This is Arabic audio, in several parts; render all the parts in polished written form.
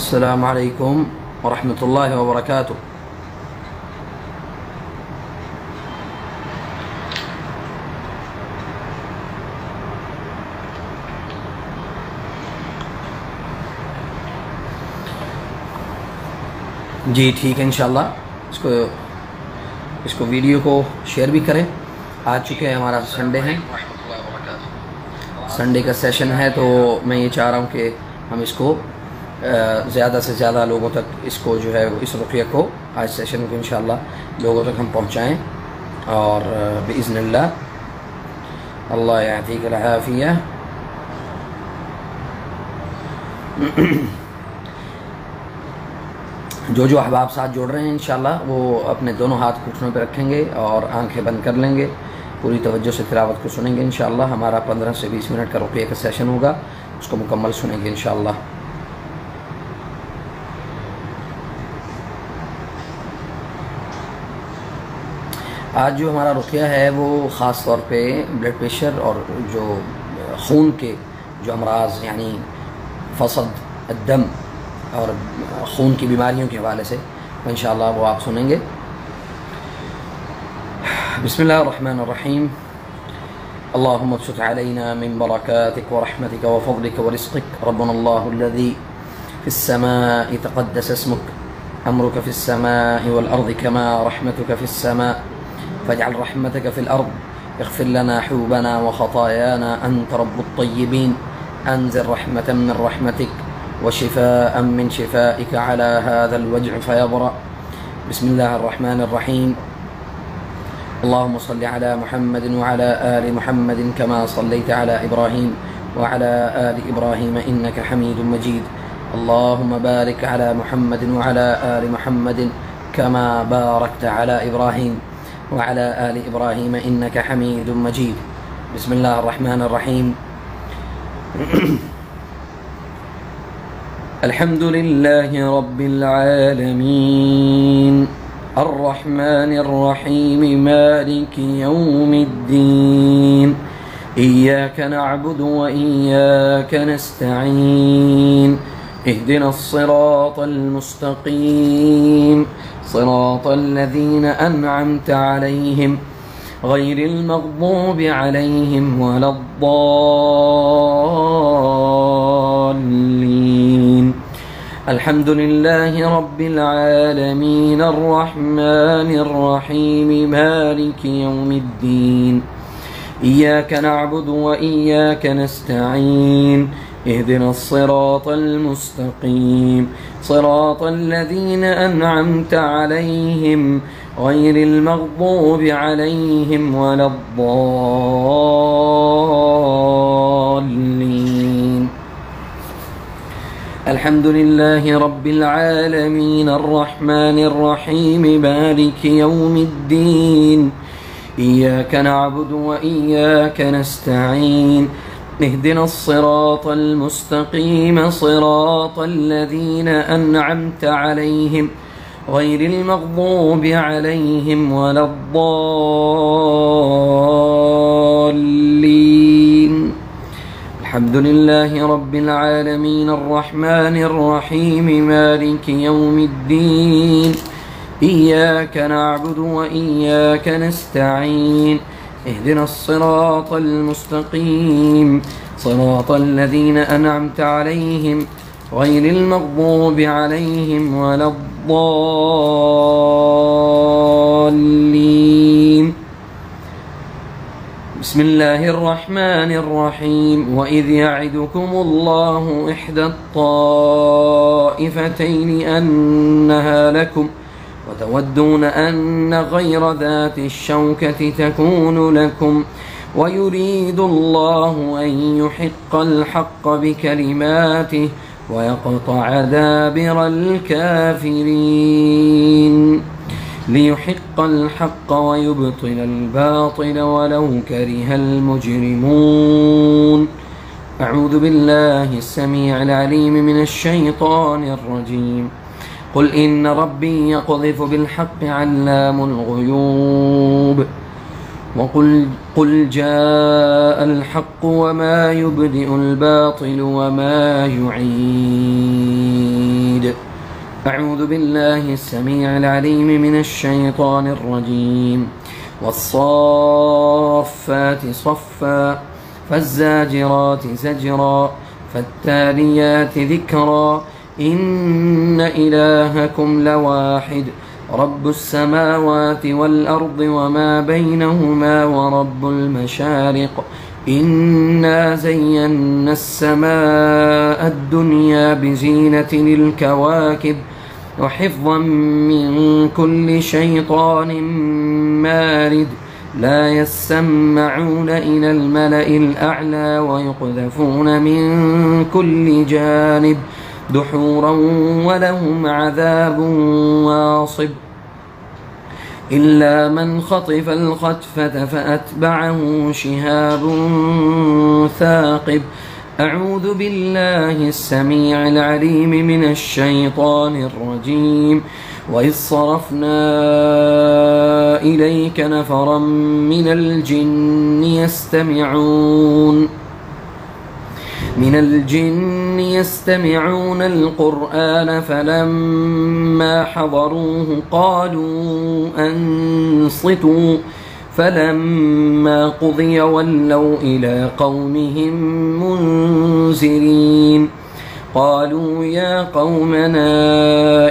अस्सलामु अलैकुम वरहमतुल्लाहि वबरकातुह। जी ठीक है, इंशाल्लाह इसको वीडियो को शेयर भी करें। आ चुके हैं, हमारा संडे है, संडे का सेशन है, तो मैं ये चाह रहा हूँ कि हम इसको ज़्यादा से ज़्यादा लोगों तक इसको जो है इस रुक़या को, आज सेशन को इंशाअल्लाह लोगों तक हम पहुँचाएँ और बिइज़्निल्लाह अल्लाह यातीकल आफ़िया। जो जो अहबाब साथ जोड़ रहे हैं इंशाअल्लाह वो अपने दोनों हाथ घुटनों पे रखेंगे और आंखें बंद कर लेंगे, पूरी तवज्जो से तिलावत को सुनेंगे इंशाअल्लाह। हमारा 15 से 20 मिनट का रुक़या का सेशन होगा, उसको मुकम्मल सुनेंगे इंशाअल्लाह। आज जो हमारा रुक़या है वो ख़ास तौर पे ब्लड प्रेशर और जो खून के जो अमराज़ यानी फसद दम और खून की बीमारियों के हवाले से इंशाअल्लाह वो आप सुनेंगे। बिस्मिल्लाहिर्रहमानिर्रहीम। अल्लाहुम्मा अब्सुत अलैना मिन बरकातिक व रहमतिक व फ़ज़लिक व रिज़्क़िक रब्बुनल्लाहु अल्लज़ी फ़िस्समाइ तक़द्दस इस्मुक अम्रुक फ़िस्समाइ वल अर्ज़ि कमा रहमतुक फ़िस्समा फ़जअल रहमतक फ़िल अर्ज़ इग़फ़िर लना हुबना व ख़तायाना अंत रब्बुत तय्यबीन अंज़िल रहमतन मिन रहमतिक व शिफ़ाअन मिन शिफ़ाइक अला हाज़ल वज्अ फ़यबरा। बिस्मिल्लाहिर्रहमानिर्रहीम। अल्लाहुम्मा सल्लि अला मुहम्मदिन व अला आलि मुहम्मदिन कमा सल्लैता अला इब्राहीम व अला आलि इब्राहीम इन्नका हमीदुम मजीद। अल्लाहुम्मा बारिक अला मुहम्मदिन व अला आलि मुहम्मदिन कमा बारकता अला इब्राहीम व अला आलि इब्राहीम इन्नका हमीदुम मजीद। बिस्मिल्लाहिर्रहमानिर्रहीम। अल्हम्दुलिल्लाहि रब्बिल आलमीन अर्रहमानिर रहीम मालिकि यौमिद्दीन इय्याका नअबुदु व इय्याका नस्तईन इहदिनस सिरातल मुस्तकीम सिरातल लज़ीना अनअमता अलैहिम गैरिल मग़दूबि अलैहिम वलद्दाल्लीन। अल्हम्दुलिल्लाहि रब्बिल आलमीन अर्रहमानिर रहीम मालिकि यौमिद्दीन इय्याका नअबुदु व इय्याका नस्तईन इहदिनस सिरातल मुस्तकीम सिरातल लज़ीना अनअमता अलैहिम गैरिल मग़दूबि अलैहिम वलद्दाल्लीन। अल्हम्दुलिल्लाहि रब्बिल आलमीन अर्रहमानिर रहीम मालिकि यौमिद्दीन इय्याका नअबुदु व इय्याका नस्तईन इहदिनस सिरातल मुस्तकीम सिरातल लज़ीना अनअमता अलैहिम गैरिल मग़दूबि अलैहिम वलद्दाल्लीन। अल्हम्दुलिल्लाहि रब्बिल आलमीन अर्रहमानिर रहीम मालिकि यौमिद्दीन इय्याका नअबुदु व इय्याका नस्तईन इहदिनस सिरातल मुस्तकीम सिरातल लज़ीना अनअमता अलैहिम गैरिल मग़दूबि अलैहिम वलद्दाल्लीन। बिस्मिल्लाहिर्रहमानिर्रहीम। व इज़ यअिदुकुमुल्लाहु इहदा त्ताइफ़तैनि अन्नहा लकुम وتودون أن غير ذات الشوكة تكون لكم ويريد الله أن يحق الحق بكلماته ويقطع دابر الكافرين ليحق الحق ويبطل الباطل ولو كره المجرمون. أعوذ بالله السميع العليم من الشيطان الرجيم. قل إن ربي يقذف بالحق علام الغيوب قل جاء الحق وما يبدئ الباطل وما يعيد مجيد. أعوذ بالله السميع العليم من الشيطان الرجيم. والصافات صفا فالزاجرات زجرا فالتاليات ذكرا إن إلهكم لواحد رب السماوات والأرض وما بينهما ورب المشارق إنا زينا السماء الدنيا بزينة الكواكب وحفظا من كل شيطان مارد لا يسمعون إلى الملأ الأعلى ويقذفون من كل جانب دحورا ولهم عذاب واصب إلا من خطف الخطفة فأتبعه شهاب ثاقب. أعوذ بالله السميع العليم من الشيطان الرجيم. وإذ صرفنا إليك نفرا من الجن يستمعون القرآن فلما حضروه قالوا أنصتوا فلما قضي ولوا إلى قومهم منذرين. قالوا يا قومنا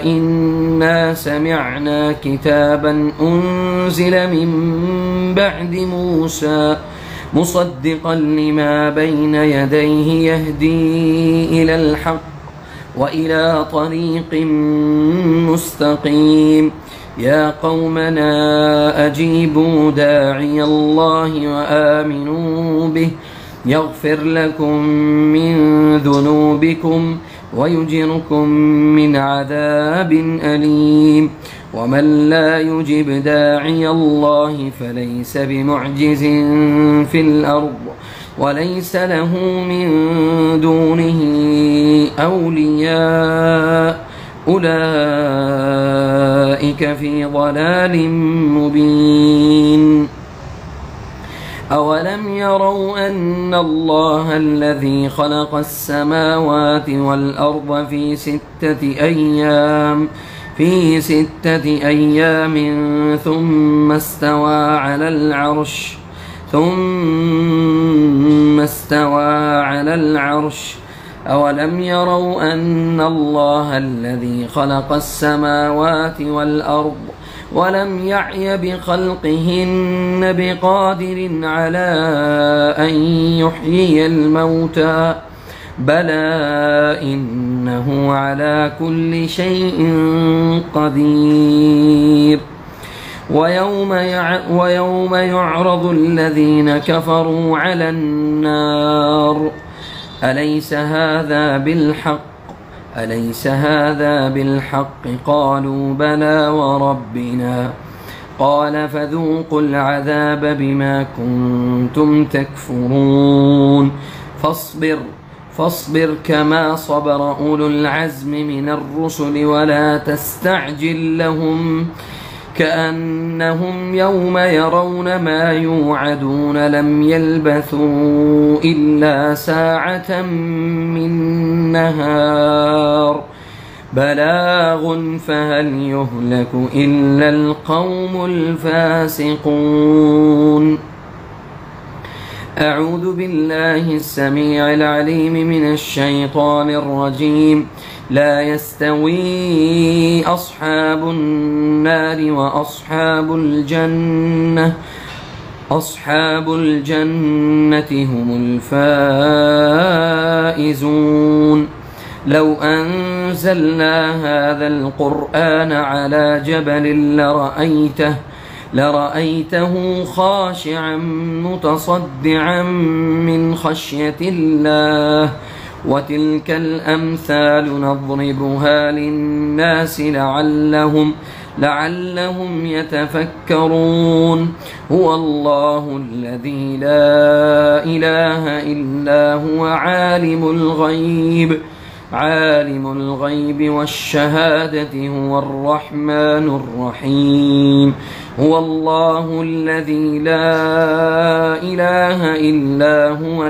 إنا سمعنا كتابا أنزل من بعد موسى مصدقا لما بين يديه يهدي إلى الحق وإلى طريق مستقيم. يا قومنا أجيبوا داعي الله وآمنوا به يغفر لكم من ذنوبكم ويجركم من عذاب أليم. ومن لا يجب داعي الله فليس بمعجز في الأرض وليس له من دونه أولياء أولئك في ضلال مبين. أولم يروا أن الله الذي خلق السماوات والأرض في ستة أيام ثم استوى على العرش أولم يروا أن الله الذي خلق السماوات والأرض ولم يعي بخلقهن بقادر على أن يحيي الموتى بلى إنه على كل شيء قدير. ويوم يعرض الذين كفروا على النار أليس هذا بالحق قالوا بلى وربنا قال فذوقوا العذاب بما كنتم تكفرون. فاصبر كما صبر أولو العزم من الرسل ولا تستعجل لهم كأنهم يوم يرون ما يوعدون لم يلبثوا إلا ساعة من نهار بلاغ فهل يهلك إلا القوم الفاسقون. أعوذ بالله السميع العليم من الشيطان الرجيم. لا يستوي أصحاب النار أصحاب الجنة هم الفائزون. لو أنزلنا هذا القرآن على جبل لرأيته خاشعا متصدعا من خشية الله. وتلك الأمثال نضربها للناس لعلهم يتفكرون. هو الله الذي لا إله إلا هو عالم الغيب والشهادة هو الرحمن الرحيم. هو الله الذي لا إله إلا هو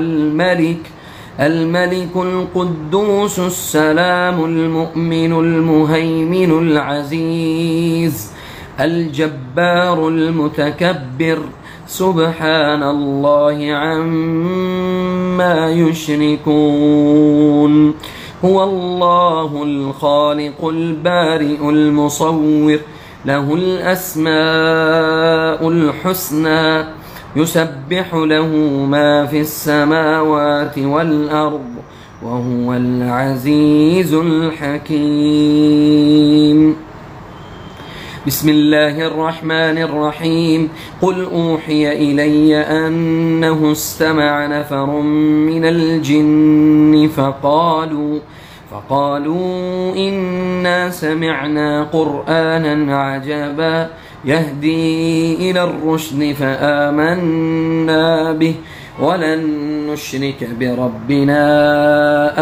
الملك القدوس السلام المؤمن المهيمن العزيز الجبار المتكبر سبحان الله عما يشركون. هو الله الخالق البارئ المصور له الأسماء الحسنى يسبح له ما في السماوات والأرض وهو العزيز الحكيم. بسم الله الرحمن الرحيم. قل أوحي إلي أنه استمع نفر من الجن فقالوا إنا سمعنا قرآنا عجبا يهدي إلى الرشد فآمنا به ولن نشرك بربنا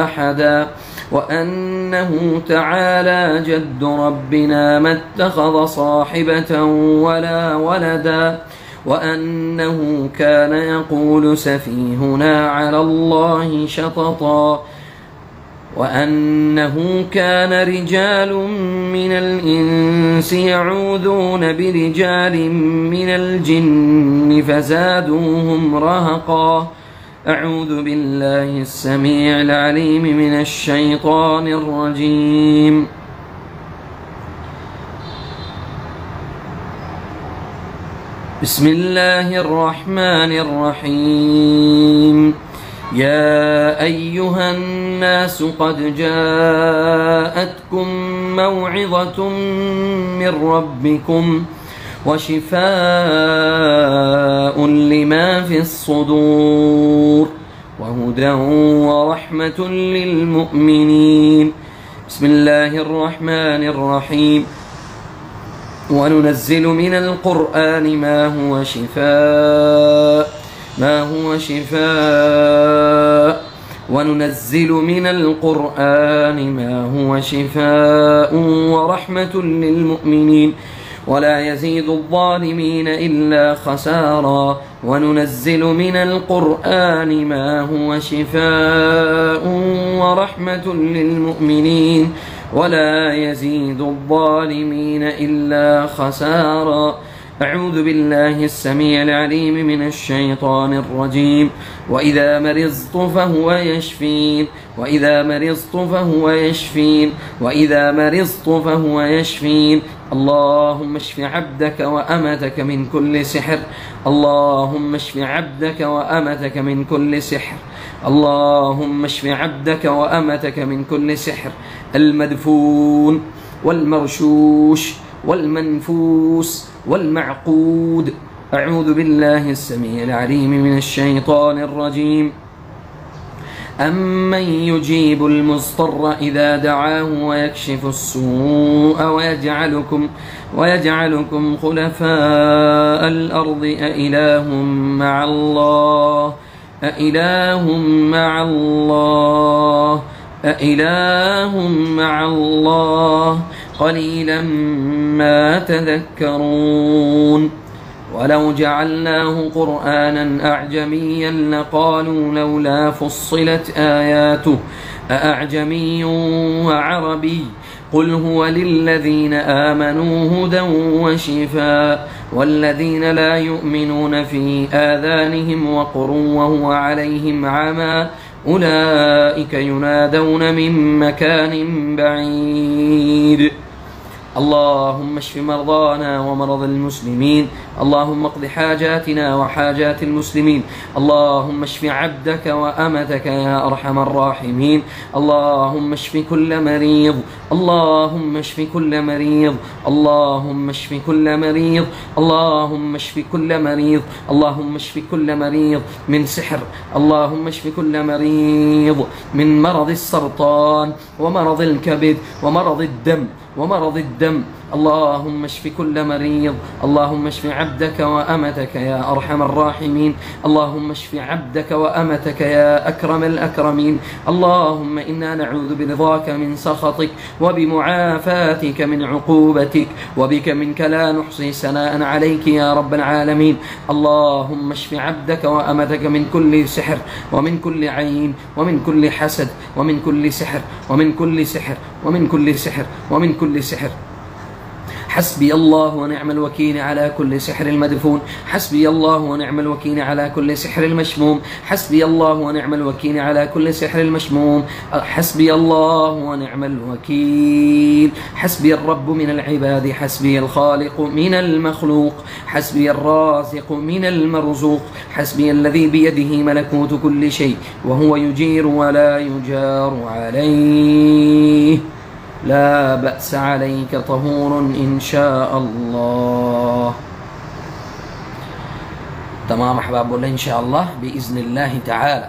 أحدا وأنه تعالى جد ربنا ما اتخذ صاحبة ولا ولدا وأنه كان يقول سفيهنا على الله شططا وأنه كان رجال من الإنس يعوذون برجال من الجن فزادوهم رهقا. أعوذ بالله السميع العليم من الشيطان الرجيم. بسم الله الرحمن الرحيم. يا أيها الناس قد جاءتكم موعظة من ربكم وشفاء لما في الصدور وهدى ورحمة للمؤمنين. بسم الله الرحمن الرحيم. وننزل من القرآن ما هو شفاء وننزل من القرآن ما هو شفاء ورحمة للمؤمنين ولا يزيد الظالمين إلا خسارا. وننزل من القرآن ما هو شفاء ورحمة للمؤمنين ولا يزيد الظالمين إلا خسارا. أعوذ بالله السميع العليم من الشيطان الرجيم. وإذا مرضت فهو يشفين اللهم اشف عبدك وأمتك من كل سحر اللهم اشف عبدك وأمتك من كل سحر اللهم اشف عبدك وأمتك من كل سحر المدفون والمرشوش والمنفوس والمعقود. أعوذ بالله السميع العليم من الشيطان الرجيم. أمن يجيب المضطر إذا دعاه ويكشف السوء ويجعلكم خلفاء الأرض أإله مع الله قليلا ما تذكرون. ولو جعلناه قرآنا أعجميا لقالوا لولا فصلت آياته أأعجمي وعربي قل هو للذين آمنوا هدى وشفاء والذين لا يؤمنون في آذانهم وقر وهو عليهم عمى أولئك ينادون من مكان بعيد. اللهم اشف مرضانا ومرضى المسلمين اللهم اقض حاجاتنا وحاجات المسلمين اللهم اشف عبدك وأمتك يا أرحم الراحمين. اللهم اشف كل مريض اللهم اشف كل مريض اللهم اشف كل مريض اللهم اشف كل مريض اللهم اشف كل مريض من سحر اللهم اشف كل مريض من مرض السرطان ومرض الكبد ومرض الدم اللهم اشف كل مريض، اللهم اشف عبدك وأمتك يا أرحم الراحمين، اللهم اشف عبدك وأمتك يا أكرم الأكرمين. اللهم إنا نعوذ برضاك من سخطك وبمعافاتك من عقوبتك، وبك منك لا نحصي ثناء عليك يا رب العالمين. اللهم اشف عبدك وأمتك من كل سحر ومن كل عين ومن كل حسد ومن كل سحر ومن كل سحر ومن كل سحر ومن كل سحر. حسبي الله ونعم الوكيل على كل سحر المدفون، حسبي الله ونعم الوكيل على كل سحر المشموم، حسبي الله ونعم الوكيل على كل سحر المشموم، حسبي الله ونعم الوكيل. حسبي الرب من العباد، حسبي الخالق من المخلوق، حسبي الرازق من المرزوق، حسبي الذي بيده ملكوت كل شيء وهو يجير ولا يجار عليه. لا بأس عليك طهور إن شاء الله. تمام أحباب الله، إن شاء الله بإذن الله تعالى